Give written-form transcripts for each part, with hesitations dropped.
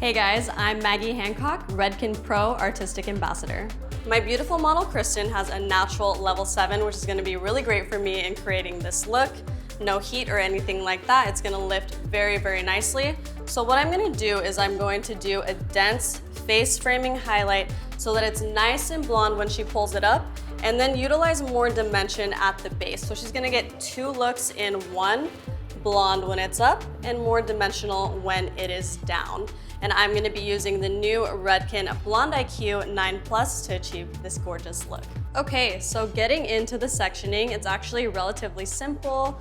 Hey guys, I'm Maggie Hancock, Redken Pro Artistic Ambassador. My beautiful model Kristen has a natural level 7, which is going to be really great for me in creating this look. No heat or anything like that. It's going to lift very, very nicely. So what I'm going to do is I'm going to do a dense face framing highlight so that it's nice and blonde when she pulls it up, and then utilize more dimension at the base. So she's going to get 2 looks in one, blonde when it's up and more dimensional when it is down. And I'm going to be using the new Redken Blonde IQ 9+ to achieve this gorgeous look. Okay, so getting into the sectioning, it's actually relatively simple.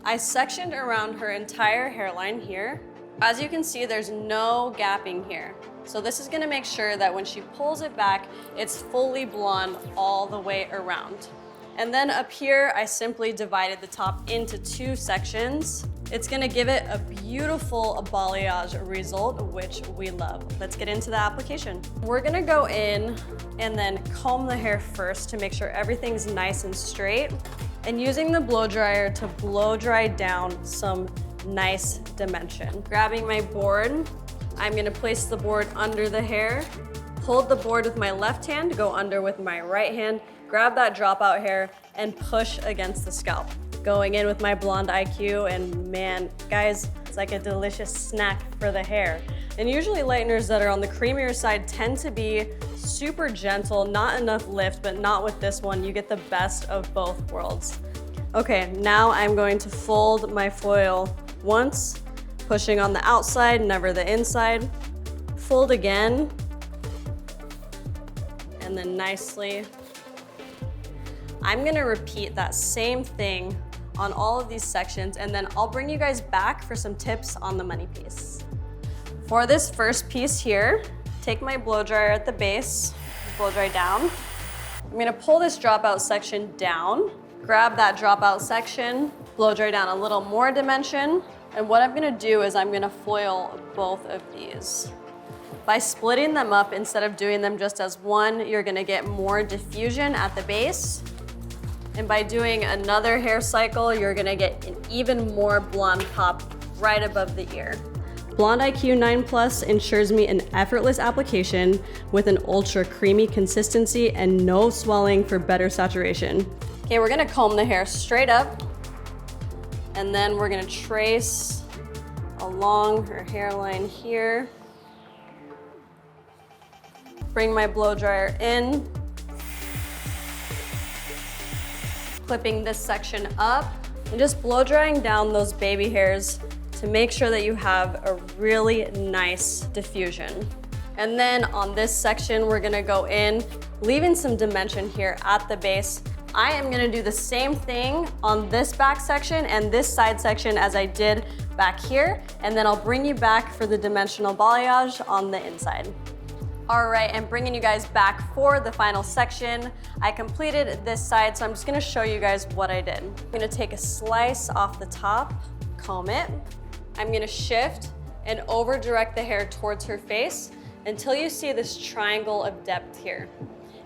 I sectioned around her entire hairline here. As you can see, there's no gapping here. So this is going to make sure that when she pulls it back, it's fully blonde all the way around. And then up here, I simply divided the top into 2 sections. It's gonna give it a beautiful balayage result, which we love. Let's get into the application. We're gonna go in and then comb the hair first to make sure everything's nice and straight, and using the blow dryer to blow dry down some nice dimension. Grabbing my board, I'm gonna place the board under the hair, hold the board with my left hand, go under with my right hand, grab that dropout hair and push against the scalp. Going in with my Blonde IQ, and man, guys, it's like a delicious snack for the hair. And usually lighteners that are on the creamier side tend to be super gentle, not enough lift, but not with this one. You get the best of both worlds. Okay, now I'm going to fold my foil once, pushing on the outside, never the inside. Fold again, and then nicely. I'm gonna repeat that same thing on all of these sections, and then I'll bring you guys back for some tips on the money piece. For this first piece here, take my blow dryer at the base, blow dry down. I'm gonna pull this dropout section down, grab that dropout section, blow dry down a little more dimension, and what I'm gonna do is I'm gonna foil both of these. By splitting them up, instead of doing them just as one, you're gonna get more diffusion at the base. And by doing another hair cycle, you're gonna get an even more blonde pop right above the ear. Blonde IQ 9+ ensures me an effortless application with an ultra creamy consistency and no swelling for better saturation. Okay, we're gonna comb the hair straight up, and then we're gonna trace along her hairline here. Bring my blow dryer in, clipping this section up, and just blow drying down those baby hairs to make sure that you have a really nice diffusion. And then on this section, we're gonna go in, leaving some dimension here at the base. I am gonna do the same thing on this back section and this side section as I did back here, and then I'll bring you back for the dimensional balayage on the inside. All right, and bringing you guys back for the final section. I completed this side, so I'm just gonna show you guys what I did. I'm gonna take a slice off the top, comb it. I'm gonna shift and over direct the hair towards her face until you see this triangle of depth here.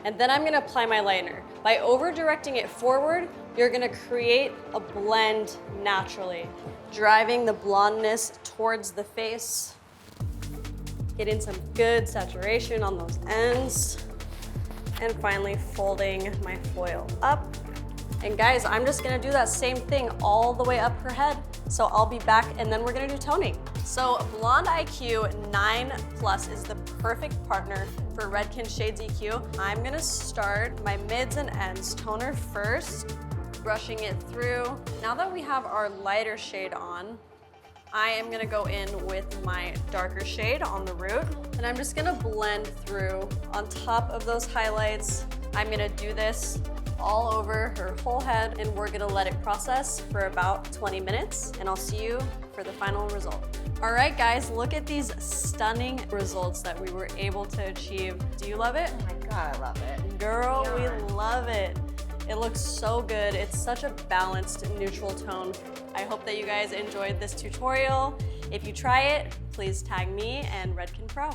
And then I'm gonna apply my lightener. By over directing it forward, you're gonna create a blend naturally, driving the blondness towards the face. Getting some good saturation on those ends. And finally folding my foil up. And guys, I'm just gonna do that same thing all the way up her head. So I'll be back and then we're gonna do toning. So Blonde IQ 9+ is the perfect partner for Redken Shades EQ. I'm gonna start my mids and ends toner first, brushing it through. Now that we have our lighter shade on, I am gonna go in with my darker shade on the root, and I'm just gonna blend through on top of those highlights. I'm gonna do this all over her whole head, and we're gonna let it process for about 20 minutes, and I'll see you for the final result. All right, guys, look at these stunning results that we were able to achieve. Do you love it? Oh my God, I love it. Girl, Yeah. we love it. It looks so good. It's such a balanced, neutral tone. I hope that you guys enjoyed this tutorial. If you try it, please tag me and Redken Pro.